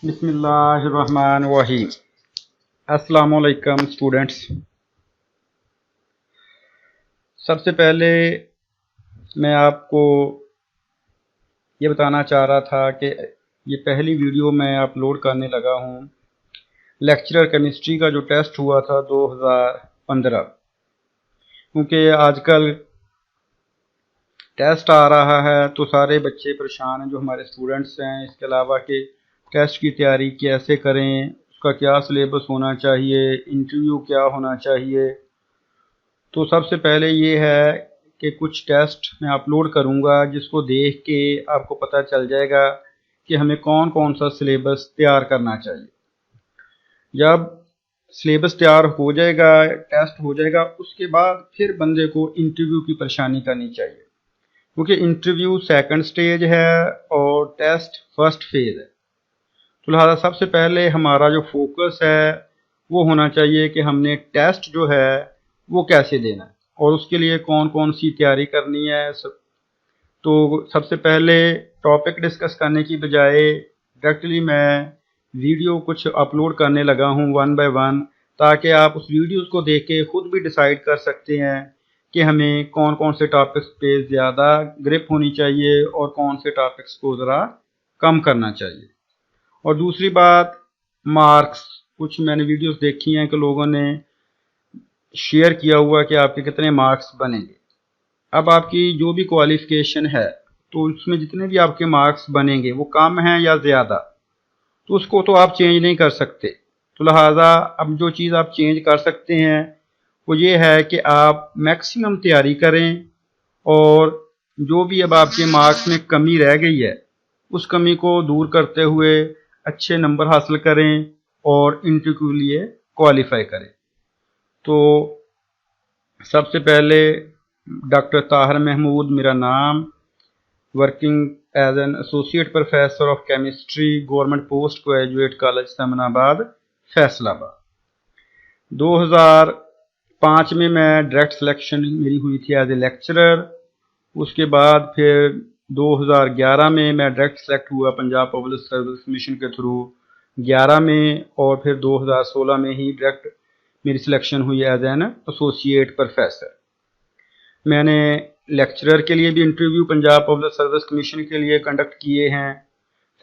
बिस्मिल्लाहिर्रहमानिर्रहीम। अस्सलामुअलैकुम स्टूडेंट्स। सबसे पहले मैं आपको ये बताना चाह रहा था कि ये पहली वीडियो मैं अपलोड करने लगा हूँ लेक्चरर केमिस्ट्री का जो टेस्ट हुआ था 2015, क्योंकि आजकल टेस्ट आ रहा है तो सारे बच्चे परेशान हैं जो हमारे स्टूडेंट्स हैं। इसके अलावा कि टेस्ट की तैयारी कैसे करें, उसका क्या सिलेबस होना चाहिए, इंटरव्यू क्या होना चाहिए। तो सबसे पहले ये है कि कुछ टेस्ट मैं अपलोड करूँगा जिसको देख के आपको पता चल जाएगा कि हमें कौन कौन सा सिलेबस तैयार करना चाहिए। जब सिलेबस तैयार हो जाएगा, टेस्ट हो जाएगा, उसके बाद फिर बंदे को इंटरव्यू की परेशानी करनी चाहिए, क्योंकि इंटरव्यू सेकंड स्टेज है और टेस्ट फर्स्ट फेज है। तो लिहाजा सबसे पहले हमारा जो फोकस है वो होना चाहिए कि हमने टेस्ट जो है वो कैसे देना है और उसके लिए कौन कौन सी तैयारी करनी है। तो सबसे पहले टॉपिक डिस्कस करने की बजाय डायरेक्टली मैं वीडियो कुछ अपलोड करने लगा हूँ वन बाय वन, ताकि आप उस वीडियोस को देख के खुद भी डिसाइड कर सकते हैं कि हमें कौन कौन से टॉपिक्स पे ज़्यादा ग्रिप होनी चाहिए और कौन से टॉपिक्स को ज़रा कम करना चाहिए। और दूसरी बात, मार्क्स। कुछ मैंने वीडियोस देखी हैं कि लोगों ने शेयर किया हुआ कि आपके कितने मार्क्स बनेंगे। अब आपकी जो भी क्वालिफिकेशन है तो उसमें जितने भी आपके मार्क्स बनेंगे वो कम हैं या ज़्यादा, तो उसको तो आप चेंज नहीं कर सकते। तो लिहाजा अब जो चीज़ आप चेंज कर सकते हैं वो ये है कि आप मैक्सिमम तैयारी करें और जो भी अब आपके मार्क्स में कमी रह गई है उस कमी को दूर करते हुए अच्छे नंबर हासिल करें और इंटरव्यू के लिए क्वालिफाई करें। तो सबसे पहले डॉक्टर ताहिर महमूद मेरा नाम, working as an associate professor of chemistry, government post graduate college Samanabad, Faisalabad. 2005 में मैं डायरेक्ट सिलेक्शन मेरी हुई थी एज ए लेक्चरर। उसके बाद फिर 2011 में मैं डायरेक्ट सेलेक्ट हुआ पंजाब पब्लिक सर्विस कमीशन के थ्रू 11 में, और फिर 2016 में ही डायरेक्ट मेरी सिलेक्शन हुई एज एन एसोसिएट प्रोफेसर। मैंने लेक्चरर के लिए भी interview Punjab public service commission के लिए कंडक्ट किए हैं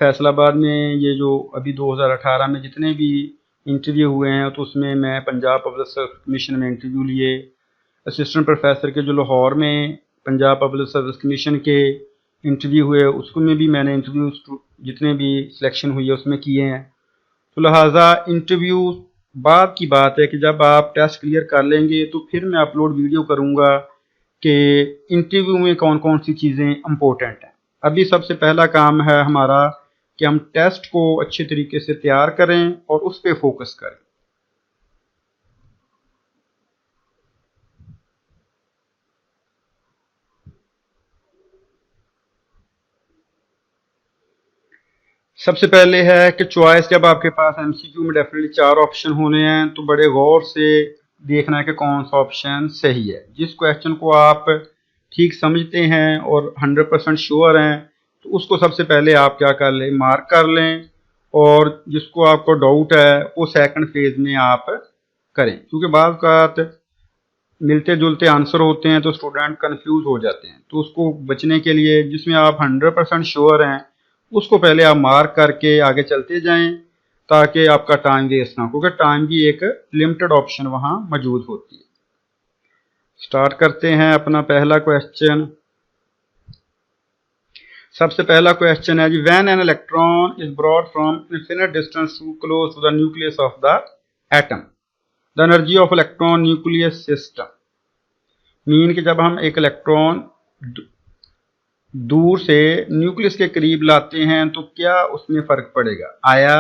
फैसलाबाद में। ये जो अभी 2018 में जितने भी इंटरव्यू हुए हैं तो उसमें मैं पंजाब पब्लिक सर्विस कमीशन में इंटरव्यू लिए। असिस्टेंट प्रोफेसर के जो लाहौर में पंजाब पब्लिक सर्विस कमीशन के इंटरव्यू हुए उसमें भी मैंने इंटरव्यू जितने भी सिलेक्शन हुई है उसमें किए हैं। तो लिहाजा इंटरव्यू बाद की बात है कि जब आप टेस्ट क्लियर कर लेंगे तो फिर मैं अपलोड वीडियो करूँगा कि इंटरव्यू में कौन कौन सी चीज़ें इम्पोर्टेंट हैं। अभी सबसे पहला काम है हमारा कि हम टेस्ट को अच्छे तरीके से तैयार करें और उस पर फोकस करें। सबसे पहले है कि चॉइस। जब आपके पास एमसीक्यू में डेफिनेटली 4 ऑप्शन होने हैं तो बड़े गौर से देखना है कि कौन सा ऑप्शन सही है। जिस क्वेश्चन को आप ठीक समझते हैं और 100% श्योर हैं तो उसको सबसे पहले आप क्या कर लें, मार्क कर लें, और जिसको आपको डाउट है वो सेकंड फेज में आप करें, क्योंकि बात का मिलते जुलते आंसर होते हैं तो स्टूडेंट कंफ्यूज हो जाते हैं। तो उसको बचने के लिए जिसमें आप 100% श्योर हैं उसको पहले आप मार्क करके आगे चलते जाएं, ताकि आपका टाइम वेस्ट ना हो, क्योंकि टाइम की एक लिमिटेड ऑप्शन वहां मौजूद होती है। स्टार्ट करते हैं अपना पहला क्वेश्चन। सबसे पहला क्वेश्चन है जी, when an electron is brought from infinite distance to close to the nucleus of the atom, the energy of electron nucleus system. Mean कि जब हम एक इलेक्ट्रॉन दूर से न्यूक्लियस के करीब लाते हैं तो क्या उसमें फर्क पड़ेगा। आया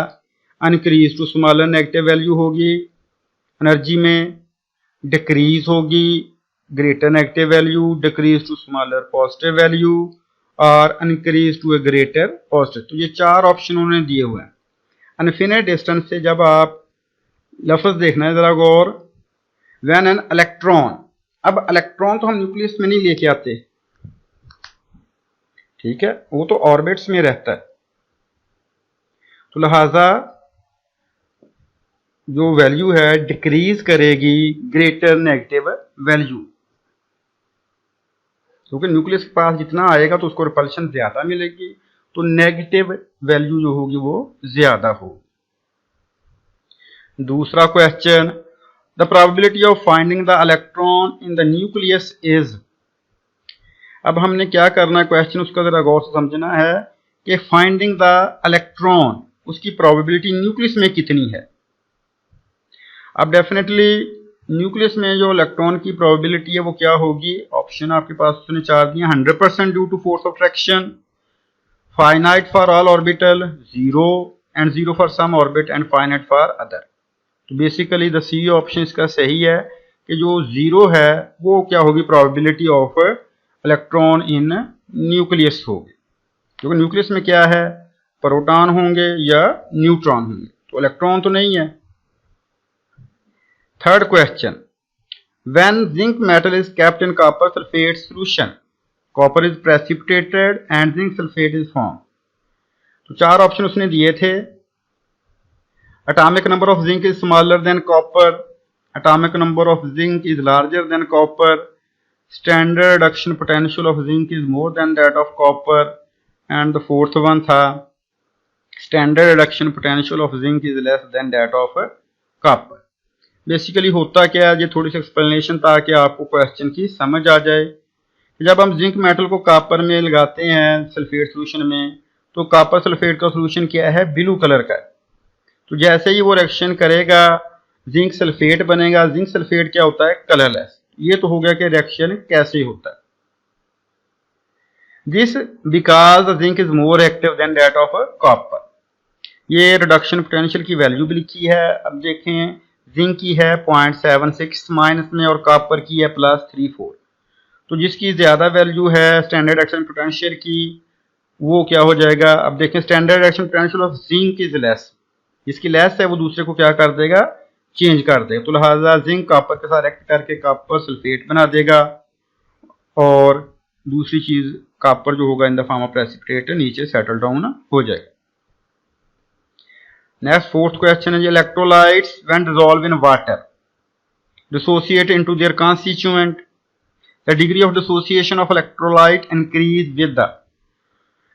increase to smaller negative value होगी एनर्जी में, डिक्रीज होगी greater negative value, decrease to smaller positive value, और increase to a greater positive. तो ये 4 ऑप्शन उन्होंने दिए हुए हैं। इन्फिनिट डिस्टेंस से जब आप लफ्ज देखना है जरा गौर, व्हेन एन इलेक्ट्रॉन। अब इलेक्ट्रॉन तो हम न्यूक्लियस में नहीं लेके आते, ठीक है, वो तो ऑर्बिट्स में रहता है। तो लिहाजा जो वैल्यू है डिक्रीज करेगी ग्रेटर नेगेटिव वैल्यू, क्योंकि न्यूक्लियस के पास जितना आएगा तो उसको रिपल्शन ज्यादा मिलेगी, तो नेगेटिव वैल्यू जो होगी वो ज्यादा होगी। दूसरा question, the probability of finding the electron in the nucleus is. अब हमने क्या करना है, क्वेश्चन उसका जरा गौर से समझना है कि फाइंडिंग द इलेक्ट्रॉन उसकी प्रोबेबिलिटी न्यूक्लियस में कितनी है। अब डेफिनेटली न्यूक्लियस में जो इलेक्ट्रॉन की प्रोबेबिलिटी है वो क्या होगी, ऑप्शन आपके पास उसने 4 दिए, 100% due to force of attraction, finite for all orbital, 0 and 0 for some orbit and finite for other. तो बेसिकली द सी ऑप्शन इसका सही है कि जो 0 है वो क्या होगी, probability of electron in nucleus होगी, क्योंकि न्यूक्लियस में क्या है, प्रोटॉन होंगे या न्यूट्रॉन होंगे, तो इलेक्ट्रॉन तो नहीं है। Third question, when zinc metal is kept in copper sulfate solution, copper is precipitated and zinc sulfate is formed। तो 4 ऑप्शन उसने दिए थे, atomic number of zinc is smaller than copper, atomic number of zinc is larger than copper, standard reduction potential of zinc is more than that of copper, and the fourth one था standard reduction potential of zinc is less than that of copper। Basically होता क्या है, ये थोड़ी सी explanation ताकि आपको question की समझ आ जाए। जब हम जिंक मेटल को कॉपर में लगाते हैं सल्फेट सोल्यूशन में, तो कॉपर सल्फेट का सोल्यूशन क्या है, ब्लू कलर का है। तो जैसे ही वो रिएक्शन करेगा जिंक सल्फेट बनेगा, जिंक सल्फेट क्या होता है, कलरलेस। ये तो हो गया कि रिएक्शन कैसे होता है, this because the zinc is more active than that of copper. ये रिडक्शन पोटेंशियल की वैल्यू भी लिखी है। अब देखें, जिंक की है 0.76 माइनस में और कॉपर की है +34, तो जिसकी ज्यादा वैल्यू है स्टैंडर्ड रिएक्शन पोटेंशियल की वो क्या हो जाएगा। अब देखें, standard reaction potential of zinc is less, जिसकी लेस है वो दूसरे को क्या कर देगा, चेंज कर देगा। तो लिहाजा जिंक कॉपर के साथ रिएक्ट करके कॉपर सल्फेट बना देगा, और दूसरी चीज कॉपर जो होगा in the form of precipitate नीचे सेटल डाउन हो जाएगा। नेक्स्ट फोर्थ क्वेश्चन है, electrolytes when dissolve in water dissociate into their constituent, the degree of dissociation of electrolyte increase with the.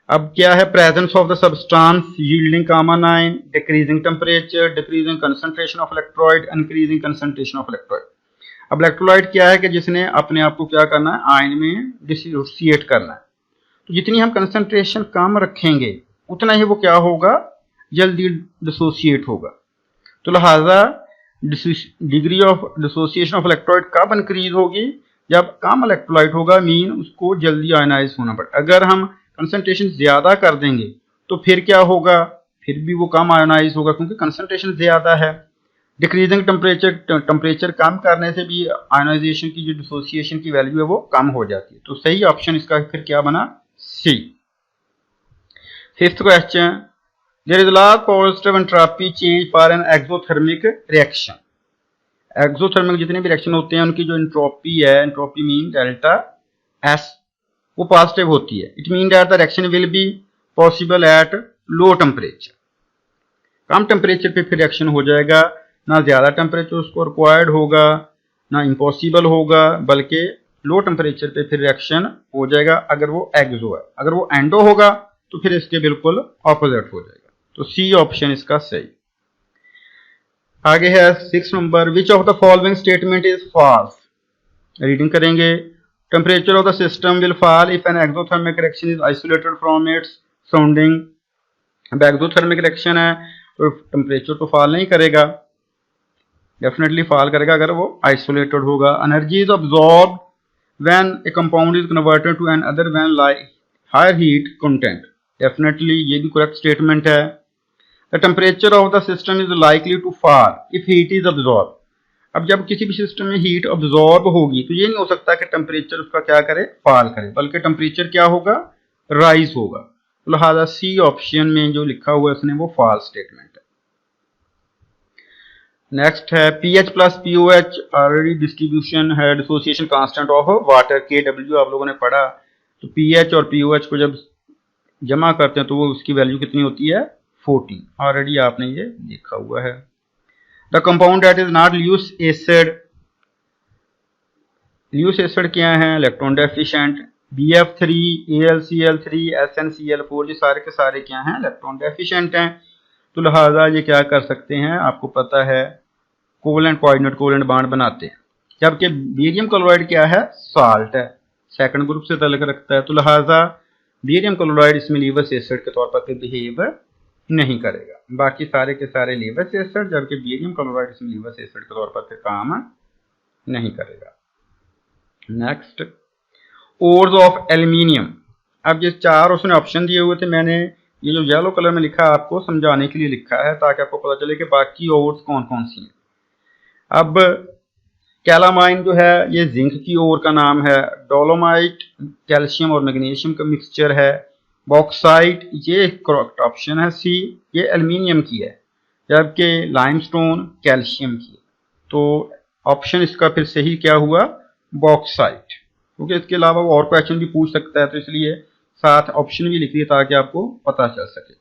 अब क्या है, presence of the substance yielding common ion, decreasing temperature, decreasing concentration of electrolyte, increasing concentration of electrolyte. अब electrolyte क्या है कि जिसने अपने आप को क्या करना है, आयन में डिसोसिएट करना है। तो जितनी हम कंसंट्रेशन कम रखेंगे उतना ही वो क्या होगा, जल्दी डिसोसिएट होगा। तो लिहाजा degree of dissociation of electrolyte कब इंक्रीज होगी, जब कम इलेक्ट्रोलाइट होगा, मीन उसको जल्दी आयनाइज होना पड़ेगा। अगर हम कंसंट्रेशन ज्यादा कर देंगे तो फिर क्या होगा, फिर भी वो कम आयनाइज होगा क्योंकि कंसंट्रेशन ज्यादा है। डिक्रीजिंग टेम्परेचर कम करने से भी आयनाइजेशन की जो डिसोसिएशन की वैल्यू है वो कम हो जाती है। तो सही ऑप्शन इसका फिर क्या बना, C. Fifth question, there is a large positive entropy change for an exothermic reaction। Exothermic जितने भी रिएक्शन होते हैं उनकी जो एंट्रोपी है, एंट्रोपी मीन डेल्टा एस, वो पॉजिटिव होती है। It mean that the reaction will be possible at low temperature. Come temperature पे फिर रिएक्शन हो जाएगा, ना ज्यादा टेम्परेचर उसको रिक्वायर्ड होगा, ना इम्पॉसिबल होगा, बल्कि लो टेम्परेचर पे फिर रिएक्शन हो जाएगा अगर वो एक्सो है। अगर वो एंडो होगा तो फिर इसके बिल्कुल ऑपोजिट हो जाएगा। तो सी ऑप्शन इसका सही। आगे है 6 number, which of the following statement is false. Reading करेंगे, temperature of the system will fall if an exothermic reaction is isolated from its surrounding. अब एक्सोथर्मिक रिएक्शन है तो टेम्परेचर तो फॉल नहीं करेगा, डेफिनेटली फॉल करेगा अगर वो आइसोलेटेड होगा। Energy is absorbed when a compound is converted to another when like higher heat content, definitely ये भी करेक्ट स्टेटमेंट है। The temperature of the system is likely to fall if heat is absorbed। अब जब किसी भी system में heat absorb होगी तो ये नहीं हो सकता कि टेम्परेचर उसका क्या करे, फॉल करे, बल्कि टेम्परेचर क्या होगा, राइज होगा। तो लिहाजा सी ऑप्शन में जो लिखा हुआ है उसने वो फॉल्स स्टेटमेंट है। नेक्स्ट है pH plus pOH already distribution है dissociation constant of water KW आप लोगों ने पढ़ा। तो पीएच और पीओएच को जब जमा करते हैं तो वो उसकी वैल्यू कितनी होती है, 14, ऑलरेडी आपने ये देखा हुआ है। The compound that is not Luce acid, Luce acid क्या है, electron deficient. BF3, AlCl3, SnCl4 ये सारे के सारे क्या हैं, इलेक्ट्रॉन डेफिशिएंट हैं। तो लिहाजा ये क्या कर सकते हैं, आपको पता है कोवेलेंट कोऑर्डिनेट कोवेलेंट बॉन्ड बनाते हैं। जबकि बेरियम क्लोराइड क्या है, साल्ट है, सेकंड ग्रुप से ताल्लुक रखता है। तो लिहाजा बेरियम क्लोराइड इसमें लीवस एसिड के तौर पर बिहेव नहीं करेगा। बाकी सारे के सारे लीवस एसिड, जबकि बेरियम क्लोराइड इसमें लीवस एसिड के तौर पर काम नहीं करेगा। Next, ores of aluminium. अब ये चार उसने ऑप्शन दिए हुए थे, मैंने ये जो येलो कलर में लिखा है आपको समझाने के लिए लिखा है ताकि आपको पता चले कि बाकी ओर्स कौन कौन सी हैं। अब कैलामाइन जो है ये जिंक की ओर का नाम है। डोलोमाइट कैल्शियम और मैग्नीशियम का मिक्सचर है। बॉक्साइट ये करेक्ट ऑप्शन है सी, ये एल्यूमिनियम की है, जबकि लाइमस्टोन कैल्शियम की है। तो ऑप्शन इसका फिर सही क्या हुआ, बॉक्साइट, क्योंकि इसके अलावा वो और क्वेश्चन भी पूछ सकता है, तो इसलिए साथ ऑप्शन भी लिख दिए ताकि आपको पता चल सके।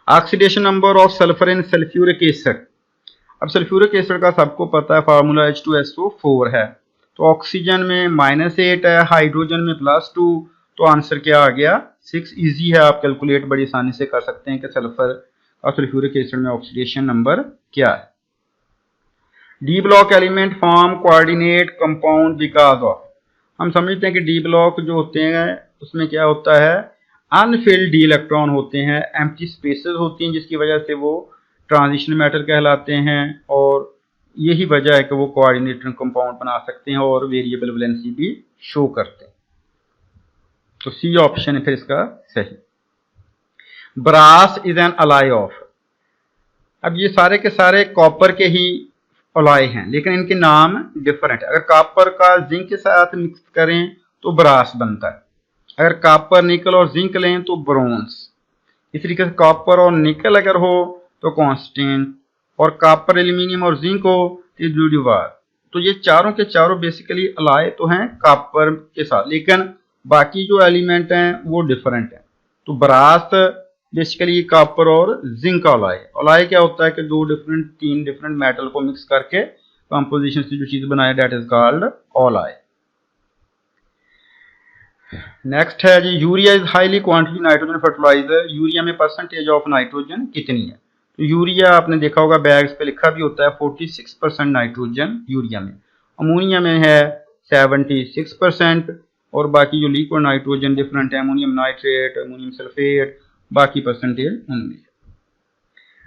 Oxidation number of sulphur in sulphuric acid. अब सल्फ्यूरिक एसिड का सबको पता है फार्मूला H2SO4 है। तो ऑक्सीजन में -8 है, हाइड्रोजन में +2, तो आंसर क्या आ गया, 6। इजी है, आप कैलकुलेट बड़ी आसानी से कर सकते हैं कि सल्फर और सल्फ्यूरिक एसिड में ऑक्सीडेशन नंबर क्या है। D block element form coordinate compound because of. हम समझते हैं कि डी ब्लॉक जो होते हैं उसमें क्या होता है, अनफिल्ड डी इलेक्ट्रॉन होते हैं, एम्प्टी स्पेसेस होती हैं, जिसकी वजह से वो ट्रांजिशन मेटल कहलाते हैं, और यही वजह है कि वो कोऑर्डिनेटर कंपाउंड बना सकते हैं और वेरिएबल वैलेंसी भी शो करते हैं। तो सी ऑप्शन है फिर इसका सही। Brass is an alloy of. अब ये सारे के सारे कॉपर के ही अलाई हैं, लेकिन इनके नाम डिफरेंट है। अगर कॉपर का जिंक के साथ मिक्स करें तो ब्रास बनता है, अगर कॉपर निकल और जिंक लें तो ब्रोंज। इस तरीके से कॉपर और निकल अगर हो तो कांस्टेंट, और कॉपर एल्यूमिनियम और जिंक हो तो ड्यूडिवार। तो ये चारों के चारों बेसिकली अलाय तो हैं कॉपर के साथ, लेकिन बाकी जो एलिमेंट हैं वो डिफरेंट हैं। तो ब्रास बेसिकली कॉपर और जिंक का अलाय। अलाय क्या होता है कि तीन डिफरेंट मेटल को मिक्स करके कंपोजिशन से जो चीज बनाए, that is called alloy. Next है जी, urea is highly quantity nitrogen fertiliser. Urea में परसेंटेज ऑफ नाइट्रोजन कितनी है? तो यूरिया आपने देखा होगा बैग्स पे लिखा भी होता है 46% नाइट्रोजन यूरिया में। अमोनिया में है 76%, और बाकी जो लिक्विड नाइट्रोजन डिफरेंट है, अमोनियम नाइट्रेट, अमोनियम सल्फेट, बाकी परसेंटेज उनमें।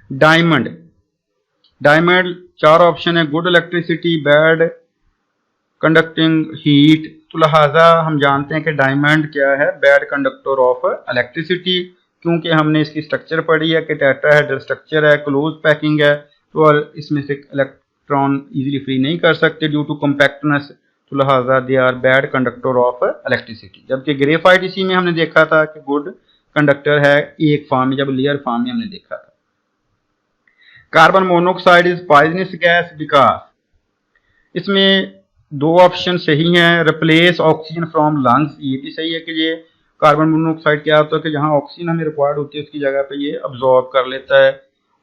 डायमंड, डायमंड 4 ऑप्शन है, good electricity, bad conducting heat. तो लिहाजा हम जानते हैं कि डायमंड क्या है, बैड कंडक्टर ऑफ इलेक्ट्रिसिटी, क्योंकि हमने इसकी स्ट्रक्चर पढ़ी है कि टेट्राहेड्रल स्ट्रक्चर है, क्लोज पैकिंग है, तो इसमें से इलेक्ट्रॉन इजीली फ्री नहीं कर सकते ड्यू टू कॉम्पैक्टनेस। तो लिहाजा they are bad conductor of electricity. जबकि ग्रेफाइट इसी में हमने देखा था कि गुड कंडक्टर है, एक फॉर्म में, जब लेयर फॉर्म में हमने देखा था। Carbon monoxide is poisonous gas because. इसमें 2 ऑप्शन सही हैं, रिप्लेस ऑक्सीजन फ्रॉम लंग्स, ये भी सही है कि ये कार्बन मोनोऑक्साइड क्या होता है कि जहां ऑक्सीजन हमें रिक्वायर्ड होती है उसकी जगह पे ये अब्जॉर्ब कर लेता है।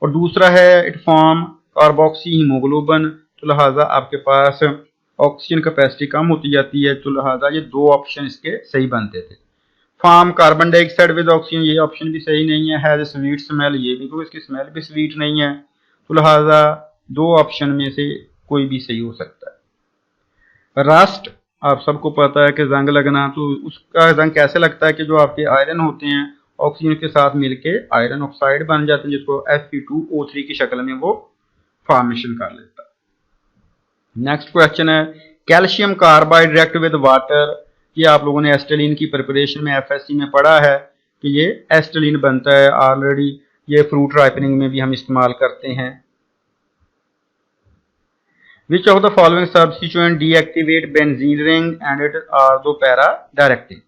और दूसरा है इट फॉर्म कार्बोक्सी हीमोग्लोबिन, तो लिहाजा आपके पास ऑक्सीजन कैपेसिटी कम होती जाती है, तो लिहाजा ये 2 ऑप्शन इसके सही बनते थे। Form carbon dioxide with oxygen, ये ऑप्शन भी सही नहीं है। हैज स्वीट स्मेल, ये भी, क्योंकि इसकी स्मेल भी स्वीट नहीं है, तो लिहाजा 2 ऑप्शन में से कोई भी सही हो सकता है। रस्ट, आप सबको पता है कि जंग लगना, तो उसका जंग कैसे लगता है कि जो आपके आयरन होते हैं ऑक्सीजन के साथ मिलके आयरन ऑक्साइड बन जाते हैं, जिसको Fe2O3 की शक्ल में वो फॉर्मेशन कर लेता है। नेक्स्ट क्वेश्चन है, calcium carbide react with water. ये आप लोगों ने एस्टेलिन की प्रिपरेशन में FSC में पढ़ा है कि ये एस्टेलिन बनता है, ऑलरेडी ये फ्रूट राइपनिंग में भी हम इस्तेमाल करते हैं। Which of the following substituent deactivate benzene ring and it are the para directing?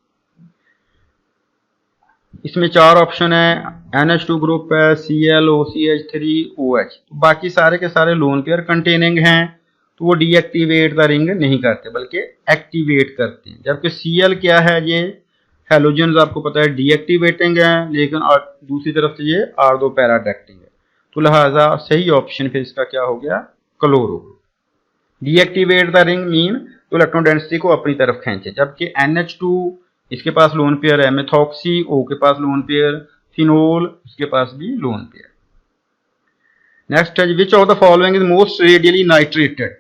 इसमें 4 ऑप्शन है, NH2 ग्रुप है, Cl, OCH3, OH। बाकी सारे के सारे लोन पेयर कंटेनिंग हैं, तो वो डीएक्टिवेट द रिंग नहीं करते बल्कि एक्टिवेट करते हैं। जबकि Cl क्या है, ये हेलोजन्स आपको पता है डीएक्टिवेटिंग है, लेकिन दूसरी तरफ से ये आर्दो पैराडाक्टिंग है, तो लिहाजा सही ऑप्शन फिर इसका क्या हो गया, chloro. Deactivate the ring mean तो इलेक्ट्रॉन डेंसिटी को अपनी तरफ खींचे, जबकि NH2 इसके पास लोन पेयर है, मेथॉक्सी O के पास लोन पेयर, फिनोल उसके पास भी लोन पेयर। नेक्स्ट है which of the following is most radially नाइट्रेटेड।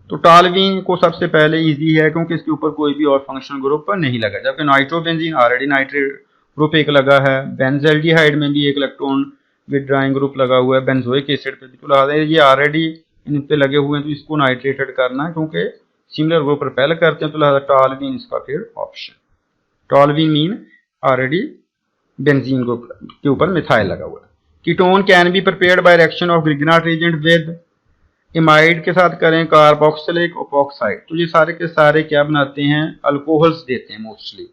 तो टॉल्यूइन को सबसे पहले इजी है क्योंकि इसके ऊपर कोई भी और फंक्शनल ग्रुप नहीं लगा, जबकि नाइट्रोबेंजीन ऑलरेडी नाइट्रेट ग्रुप एक लगा है। बेंजल्डिहाइड में भी एक इलेक्ट्रॉन विदड्राइंग ग्रुप लगा हुआ है बेंजोइक एसिड पे भी, तो लिहाजा ये ऑलरेडी इन पे लगे हुए हैं, तो इसको नाइट्रेटेड करना है क्योंकि सिमिलर ग्रुप रिपेल करते हैं, तो लिहाजा टॉल्यूइन इसका फिर option. Toluene mean already benzene group के ऊपर मिथाइल लगा हुआ है। Ketone can be prepared by reaction of Grignard reagent with imide के साथ करें कार्बोक्सिलिक ऑक्साइड, तो ये सारे के सारे क्या बनाते हैं, अल्कोहल्स देते हैं मोस्टली।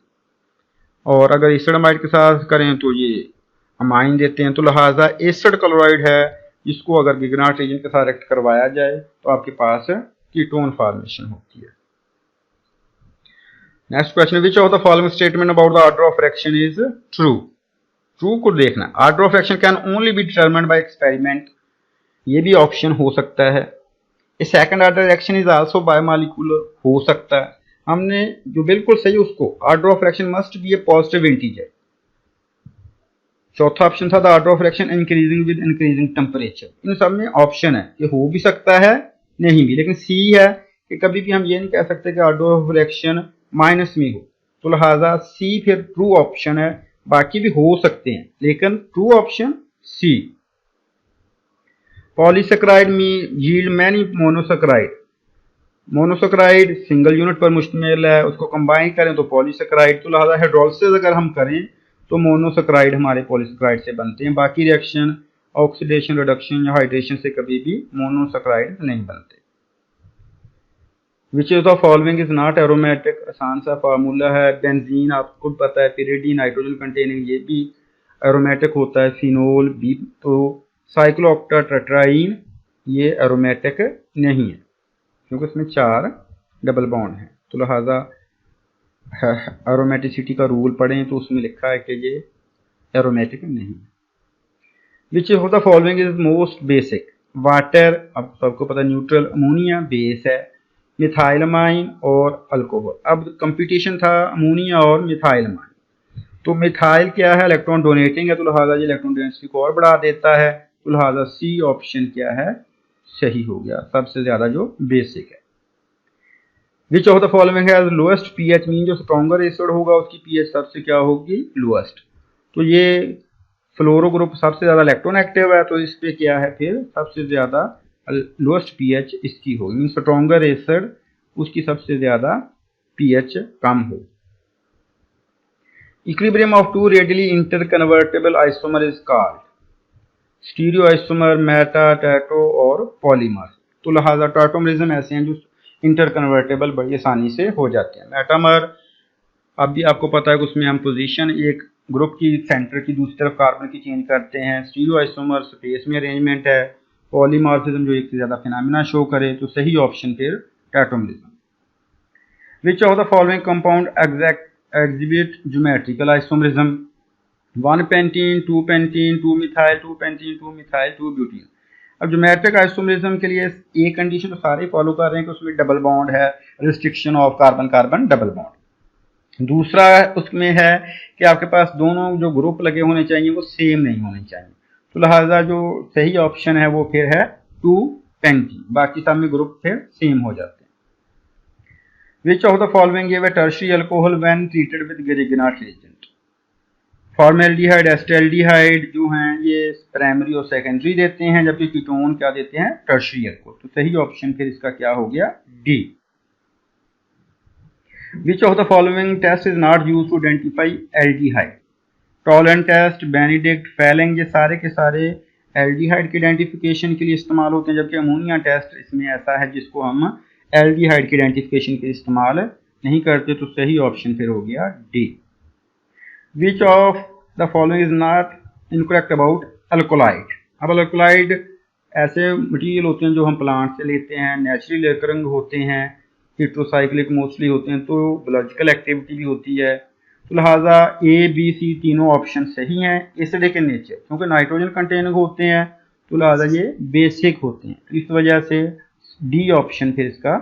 और अगर एसिडमाइड के साथ करें तो ये अमाइन देते हैं, तो लिहाजा एसिड क्लोराइड है जिसको अगर ग्रिग्नाट रिएजेंट के साथ रिएक्ट करवाया जाए तो आपके पास कीटोन फॉर्मेशन होती है। Next question, which of the following statement about the order of reaction is true. True को देखना, order of reaction can only be determined by experiment, ये भी ऑप्शन हो सकता है। A second order reaction is also bimolecular, हो सकता है। हमने जो बिल्कुल सही उसको order of reaction must be a positive integer. चौथा ऑप्शन था the order of reaction increasing with increasing temperature. इन सब में ऑप्शन है कि हो भी सकता है नहीं भी, लेकिन सी है कि कभी भी हम ये नहीं कह सकते कि ऑर्डर ऑफ रिएक्शन माइनस में हो, तो लिहाजा सी फिर ट्रू ऑप्शन है। बाकी भी हो सकते हैं लेकिन ट्रू ऑप्शन सी। पॉलीसेक्राइड में yield many monosaccharide, monosaccharide single unit पर मुश्तमिल है, उसको कंबाइन करें तो पॉलीसेक्राइड, तो लिहाजा हाइड्रोलिसिस अगर हम करें तो मोनोसेक्राइड हमारे पॉलीसेक्राइड से बनते हैं। बाकी रिएक्शन ऑक्सीडेशन, रिडक्शन या हाइड्रेशन से कभी भी मोनोसेक्राइड नहीं बनते। Which is the following is not aromatic, आसान सा फार्मूला है। बेंजीन आपको पता है पिरिडीन नाइट्रोजन कंटेनिंग, ये भी एरोमेटिक होता है। फिनोल भी, तो साइक्लोऑक्टाटेट्राईन ये एरोमेटिक नहीं है क्योंकि इसमें 4 डबल बॉन्ड हैं, तो लिहाजा एरोमेटिसिटी का रूल पढ़ें तो उसमें लिखा है कि ये एरोमेटिक नहीं है। Which of the following is most basic, water अब सबको पता, न्यूट्रल, अमोनिया बेस है, मिथाइलमाइन और अल्कोहल। अब कंपटीशन था अमोनिया और मिथाइलमाइन, तो मिथाइल क्या है, इलेक्ट्रॉन डोनेटिंग है, तो लिहाजा ये इलेक्ट्रॉन डेंसिटी को और बढ़ा देता है, तो लिहाजा सी ऑप्शन क्या है, सही हो गया, सबसे ज्यादा जो बेसिक है। Which of the following has lowest pH, mean जो स्ट्रॉन्गर एसिड होगा उसकी पीएच सबसे क्या होगी, लोएस्ट। तो ये फ्लोरो ग्रुप सबसे ज्यादा इलेक्ट्रॉन एक्टिव है, तो इस पे क्या है फिर सबसे ज्यादा लोएस्ट पीएच इसकी होगी, मीन स्ट्रॉन्गर एसिड उसकी सबसे ज्यादा पीएच कम हो। Equilibrium of two readily interconvertible isomer is called stereo isomer, meta, tauto और पॉलीमर। तो लिहाजा टॉटोमरिज्म ऐसे हैं जो इंटरकन्वर्टेबल बड़ी आसानी से हो जाते हैं। मेटामर अब भी आपको पता है कि उसमें हम पोजीशन एक ग्रुप की सेंटर की दूसरी तरफ कार्बन की चेंज करते हैं। स्टीरियो आइसोमर स्पेस में अरेंजमेंट है। पॉलीमॉर्फिज्म जो एक से ज्यादा फिनोमेना शो करे, तो सही ऑप्शन फिर tautomerism. Which of the following compound exhibit geometrical isomerism, 1 pentene, 2 pentene, 2 methyl, 2 pentene, 2 methyl, 2 butene. अब ज्योमेट्रिक आइसोमरिज्म के लिए एक कंडीशन तो सारे फॉलो कर रहे हैं कि उसमें डबल बॉन्ड है, restriction of carbon carbon double bond. दूसरा उसमें है कि आपके पास दोनों जो ग्रुप लगे होने चाहिए वो सेम नहीं होने चाहिए, तो लिहाजा जो सही ऑप्शन है वो फिर है 2 पेंटीन, बाकी सब में ग्रुप फिर सेम हो जाते हैं। Which of the following give a tertiary alcohol when treated with Grignard reagent, formaldehyde, acetaldehyde जो हैं ये प्राइमरी और सेकेंडरी देते हैं, जबकि कीटोन क्या देते हैं, टर्शियरी अल्कोहल। तो सही ऑप्शन फिर इसका क्या हो गया, D. Which of the following test is not used to identify aldehyde, Tollen test, Benedict, Fehling, ये सारे के सारे एल्डिहाइड के आइडेंटिफिकेशन के लिए इस्तेमाल होते हैं, जबकि अमोनिया टेस्ट इसमें ऐसा है जिसको हम एल्डिहाइड के आइडेंटिफिकेशन के लिए इस्तेमाल नहीं करते, तो सही ऑप्शन फिर हो गया D. Which of the following is not incorrect about alkaloid? अब अल्कोलाइड ऐसे मटेरियल होते हैं जो हम प्लांट से लेते हैं, नेचुरली रिकरिंग होते हैं, हेट्रोसाइक्लिक मोस्टली होते हैं, तो बायोलॉजिकल एक्टिविटी भी होती है, तो लिहाजा ए बी सी तीनों ऑप्शन सही हैं। एसिडिक इन नेचर, क्योंकि नाइट्रोजन कंटेनिंग होते हैं तो लिहाजा ये बेसिक होते हैं, इस वजह से डी ऑप्शन फिर इसका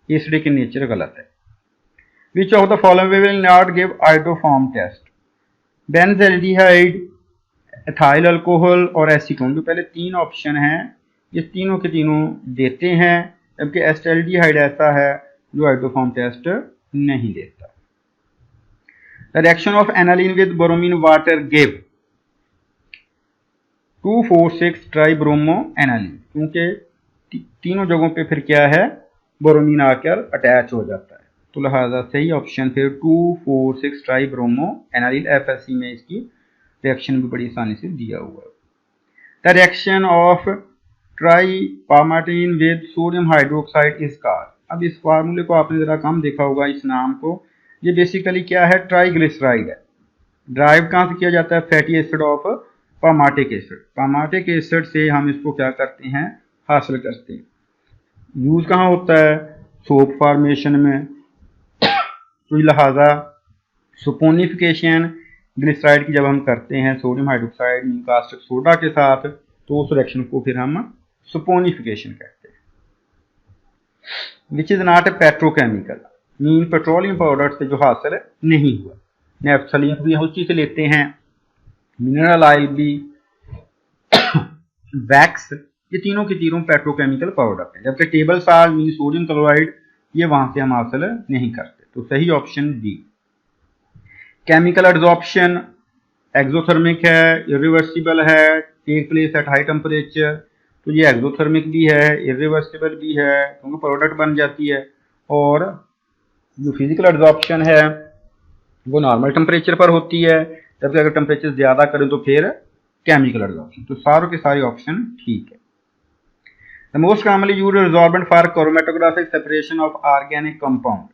एसिडिक इन नेचर गलत है। Which of the following will not give iodoform test? Benzaldehyde, ethyl alcohol और एसीटोन, जो पहले तीन ऑप्शन हैं ये तीनों के तीनों देते हैं, जबकि एस्टल्डिहाइड ऐसा है जो आइडोफॉर्म टेस्ट नहीं देता। The reaction of aniline with bromine water gave 2,4,6 ट्राइब्रोमोएनालिन, क्योंकि तीनों जगहों पे फिर क्या है, ब्रोमीन आकर अटैच हो जाता है, तो लिहाजा सही ऑप्शन फिर 2,4,6 ट्राइब्रोमोएनालिन। एफएससी में इसकी रिएक्शन भी बड़ी आसानी से दिया हुआ है। The reaction of tripalmitin with sodium hydroxide is called. अब इस फार्मूले को आपने जरा कम देखा होगा, इस नाम को। ये बेसिकली क्या है, ट्राइग्लिसराइड है। ड्राइव कहाँ से किया जाता है, fatty acid of palmitic acid. Palmitic acid से हम इसको क्या करते हैं, हासिल करते हैं। यूज कहाँ होता है, सोप फॉर्मेशन में। तो लिहाजा सपोनिफिकेशन ग्लिसराइड की जब हम करते हैं सोडियम हाइड्रोक्साइड कास्टिक सोडा के साथ, तो उस रिएक्शन को फिर हम सपोनिफिकेशन कहते हैं। Which is not a petrochemical, mean petroleum product से जो हासिल नहीं हुआ। नेफ्थलीन भी हम उसी से लेते हैं, मिनरल ऑयल भी, वैक्स, ये तीनों के तीनों पेट्रोकेमिकल प्रोडक्ट है, जबकि table salt mean sodium chloride ये वहां से हम हासिल नहीं करते, तो सही option D. Chemical adsorption exothermic है, इरिवर्सिबल है, take place at high temperature, तो ये एक्सोथर्मिक भी है, इरिवर्सिबल भी है, क्योंकि प्रोडक्ट बन जाती है। और जो फिजिकल एड्सॉर्प्शन है वो नॉर्मल टेम्परेचर पर होती है, जबकि अगर टेम्परेचर ज्यादा करें तो फिर केमिकल एड्सॉर्प्शन। तो सारों के सारे ऑप्शन ठीक है। The most commonly used adsorbent for chromatographic separation of organic compound,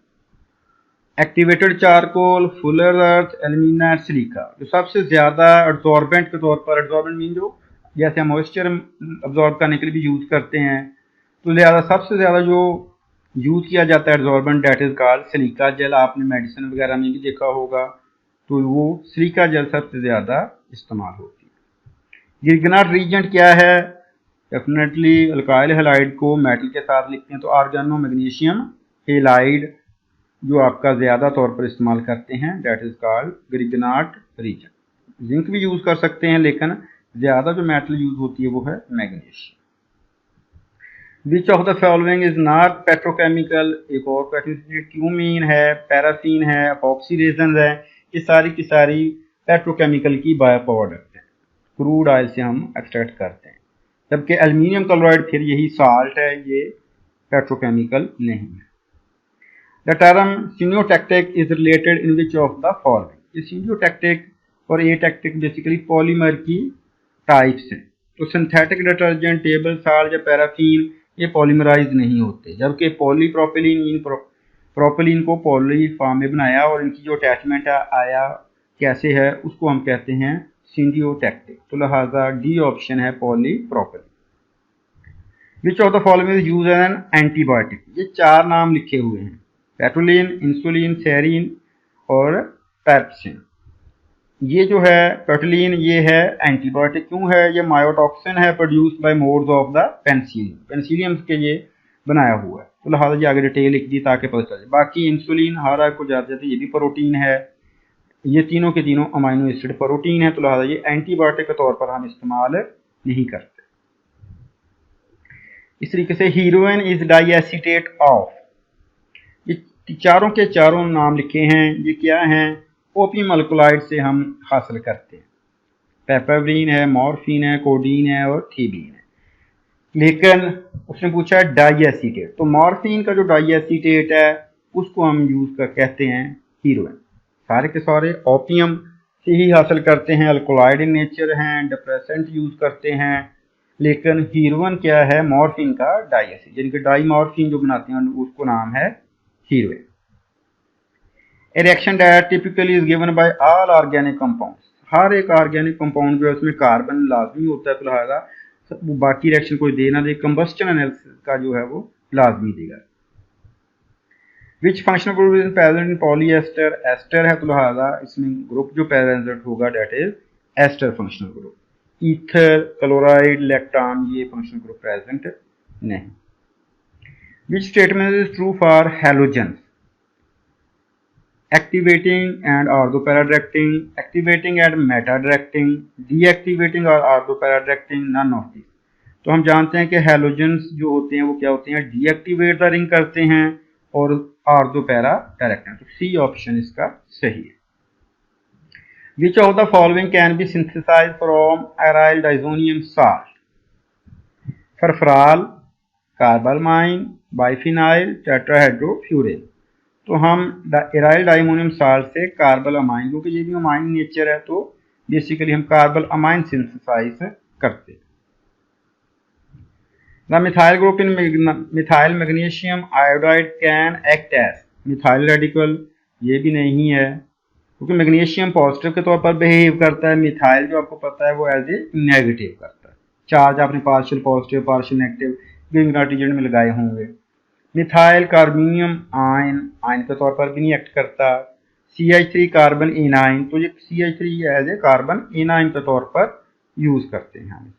activated charcoal, Fuller earth, alumina, silica. जो सबसे ज्यादा एड्सॉर्बेंट के तौर पर, एड्सॉर्बेंट मीन जो जैसे हम मॉइस्चर अब्जॉर्ब करने के लिए भी यूज करते हैं, तो लिहाजा सबसे ज्यादा जो यूज किया जाता है adsorbent that is called silica gel. आपने मेडिसिन वगैरह में भी देखा होगा, तो वो सिलिका जेल सबसे ज्यादा इस्तेमाल होती है। गिरगनाट रीजेंट क्या है, डेफिनेटली अल्काइल हैलाइड को मेटल के साथ लिखते हैं, तो आर्गेनो मैग्नीशियम हेलाइड जो आपका ज्यादा तौर पर इस्तेमाल करते हैं that is called Grignard reagent. Zinc भी यूज कर सकते हैं, लेकिन ज्यादा जो मेटल यूज होती है वो है magnesium. Which of the following is not petrochemical, एक और क्वेश्चन, क्यूमीन है, पैराफिन है, अपॉक्सी रेजन है, ये सारी की सारी पेट्रोकेमिकल की बायो प्रोडक्ट है, क्रूड ऑयल से हम एक्सट्रैक्ट करते हैं, जबकि एल्यूमिनियम क्लोराइड फिर यही साल्ट है, ये पेट्रोकेमिकल नहीं है। The term syndiotactic is related in which of the following, ये सिनियोटैक्टिक और एटैक्टिक बेसिकली पॉलीमर की टाइप्स हैं। तो सिंथेटिक डिटर्जेंट, टेबल साल्ट या पैराफिन ये पॉलीमराइज नहीं होते, जबकि पॉलीप्रोपिलीन प्रोपिलीन को पॉली फॉर्म में बनाया और इनकी जो अटैचमेंट आया कैसे है उसको हम कहते हैं सिंडियोटैक्टिक, तो लिहाजा डी ऑप्शन है polypropylene. Which of the following is use an antibiotic, ये चार नाम लिखे हुए हैं, पेट्रोलिन, इंसुलिन, सेरिन और पैप्सिन। ये जो है पेट्रोलिन ये है एंटीबायोटिक, क्यों है, ये मायोटॉक्सिन है produced by modes of the Penicillium, Penicillium के ये बनाया हुआ है, तो लिहाजा ये आगे डिटेल लिख दी ताकि पता चले। बाकी इंसुलिन हर आग को जाते जाते ये भी प्रोटीन है, ये तीनों के तीनों अमाइनो एसिड प्रोटीन है, तो लिहाजा ये एंटीबायोटिक के तौर पर हम इस्तेमाल नहीं करते। इस तरीके से हीरोइन इज डाइएसिटेट ऑफ, ये चारों के चारों नाम लिखे हैं, ये क्या हैं, ओपियम अल्कोलाइड से हम हासिल करते हैं। पेपरब्रीन है, मॉर्फिन है, कोडीन है और थीबीन है। लेकिन उसने पूछा डाइएसिटेट, तो मॉर्फिन का जो डाइएसिटेट है उसको हम यूज कर कहते हैं हीरोइन। सारे के सारे ओपियम से ही हासिल करते हैं, अल्कोलाइड इन नेचर हैं, डिप्रेसेंट यूज करते हैं, लेकिन हीरोइन क्या है, मॉर्फिन का डाइएसिड, यानी कि डाइमॉर्फिन जो बनाते हैं उसको नाम है heroine. A reaction that typically is given by all organic compounds, हर एक ऑर्गेनिक कंपाउंड जो है उसमें कार्बन लाजमी होता है, तो लिहाजा वो बाकी रिएक्शन कोई दे ना दे, कंबस्टन एनालिसिस का जो है वो लाजमी देगा। Which functional group is present in polyester, ester है तो लिहाजा इसमें ग्रुप जो प्रेजेंट होगा that is ester functional group. Ether, chloride, lactam ये फंक्शनल ग्रुप प्रेजेंट नहीं। Which statement is true for halogens, activating and ortho para directing, activating and meta directing, deactivating और ortho para directing, none of this. तो हम जानते हैं कि हैलोजेंस जो होते हैं वो क्या होते हैं, डीएक्टिवेट द रिंग करते हैं और ऑर्थोपैराडायरेक्टिंग। तो सी ऑप्शन इसका सही है। Which of the following can be synthesized from aryl diazonium salt, furfural, carbylamine, biphenyl, tetrahydrofuran. तो हम एराइल डाइमोनियम साल्ट से कार्बल अमाइन, क्योंकि ये भी अमाइन नेचर है तो बेसिकली हम कार्बल अमाइन सिंथेसाइज करते हैं। The methyl group in methyl magnesium iodide can act as methyl radical, ये भी नहीं है क्योंकि मैग्नीशियम पॉजिटिव के तौर पर बिहेव करता है, मिथाइल जो आपको पता है वो एज ए नेगेटिव करता है। चार्ज आपने पार्शियल पॉजिटिव पार्शियल नेगेटिव ग्रीन कार्टिजेंट में लगाए होंगे। मिथाइल कार्बोनियम आयन के तौर पर भी नहीं एक्ट करता। CH3 कार्बन एनाइन, तो ये CH3 as a carbon A9 के तौर पर यूज करते हैं हम।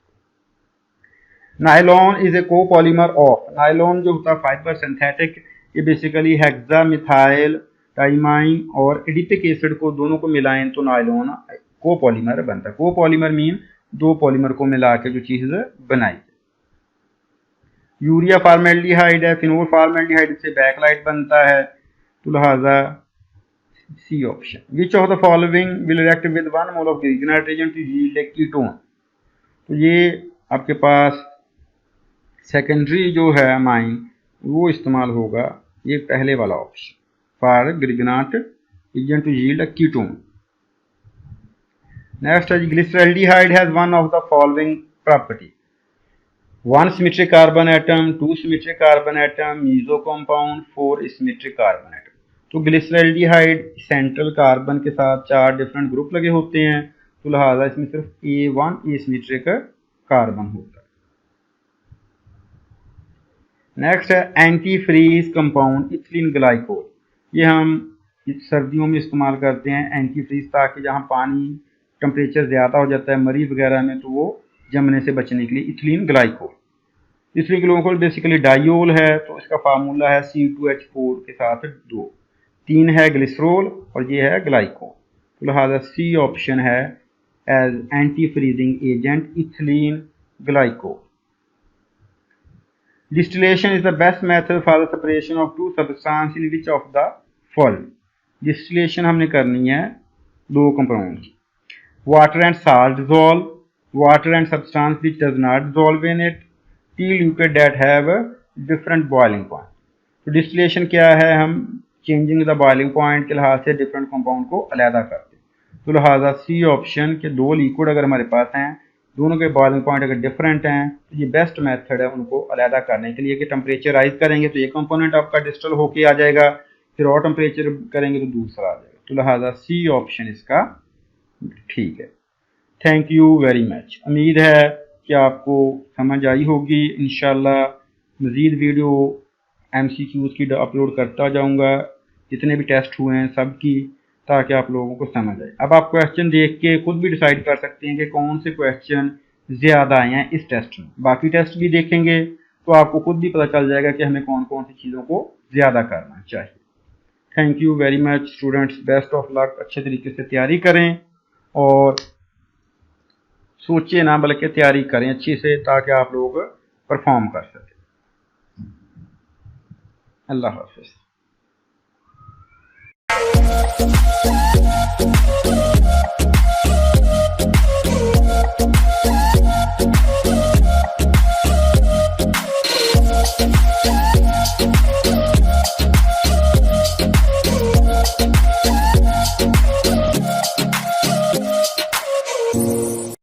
Nylon is a copolymer of, nylon जो होता है फाइबर सिंथेटिक, ये बेसिकली हेक्सा मिथाइल डाइमाइन और एडिपिक एसिड को दोनों को मिलाएं तो नाइलॉन कोपॉलीमर बनता है। कोपॉलीमर मीन दो पॉलीमर को मिला के जो चीज बनाई। यूरिया फॉर्मेल्डिहाइड है, फिनोल फॉर्मेल्डिहाइड से बैकलाइट बनता है, तो लिहाजा C option. Which of the following will react with 1 mole of green nitrogen to yield a ketone, तो ये आपके पास सेकेंडरी जो है अमाइन वो इस्तेमाल होगा, ये पहले वाला option for Grignard agent to yield a ketone. Next है glyceraldehyde has one of the following property, 1 symmetric carbon atom, 2 symmetric carbon atom, meso compound, 4 symmetric carbon atom. तो ग्लिसरल्डिहाइड सेंट्रल कार्बन के साथ 4 डिफरेंट ग्रुप लगे होते हैं, तो लिहाजा इसमें सिर्फ A1 एसिमेट्रिक कार्बन होता है। नेक्स्ट है anti freeze compound ethylene glycol, ये हम सर्दियों में इस्तेमाल करते हैं एंटी फ्रीज, ताकि जहाँ पानी टेम्परेचर ज़्यादा हो जाता है मरीज वगैरह में तो वो जमने से बचने के लिए ethylene glycol. Ethylene glycol basically diol है, तो इसका फार्मूला है C2H4 के साथ 2, 3 है ग्लिसरोल और ये है ग्लाइकोल, तो लिहाजा सी ऑप्शन है as anti freezing agent ethylene glycol. Distillation is the best method for the separation of two substances in which of the following, distillation हमने करनी है 2 कंपाउंड की, water and salt dissolve, water and substance which does not dissolve in it, two liquid that have a different boiling point। तो distillation क्या है, हम changing the boiling point के लिहाज से different compound को अलहदा करते हैं, तो लिहाजा सी ऑप्शन के 2 लिक्विड अगर हमारे पास हैं, दोनों के बॉइलिंग पॉइंट अगर डिफरेंट हैं तो ये बेस्ट मेथड है उनको अलहदा करने के लिए कि टेम्परेचर राइज करेंगे तो ये कंपोनेंट आपका डिस्टल होके आ जाएगा, फिर और टेम्परेचर करेंगे तो दूसरा आ जाएगा, तो लिहाजा सी ऑप्शन इसका ठीक है। थैंक यू वेरी मच, उम्मीद है कि आपको समझ आई होगी। इंशाल्लाह मज़ीद वीडियो MCQs की अपलोड करता जाऊँगा, जितने भी टेस्ट हुए हैं सब की, ताकि आप लोगों को समझ आए। अब आप क्वेश्चन देख के खुद भी डिसाइड कर सकते हैं कि कौन से क्वेश्चन ज़्यादा आए हैं इस टेस्ट में। बाकी टेस्ट भी देखेंगे तो आपको खुद भी पता चल जाएगा कि हमें कौन कौन सी चीज़ों को ज़्यादा करना चाहिए। Thank you very much students, best of luck, अच्छे तरीके से तैयारी करें और सोचिए ना बल्कि तैयारी करें अच्छी से, ताकि आप लोग परफॉर्म कर सकें। अल्लाह हाफ़िज़।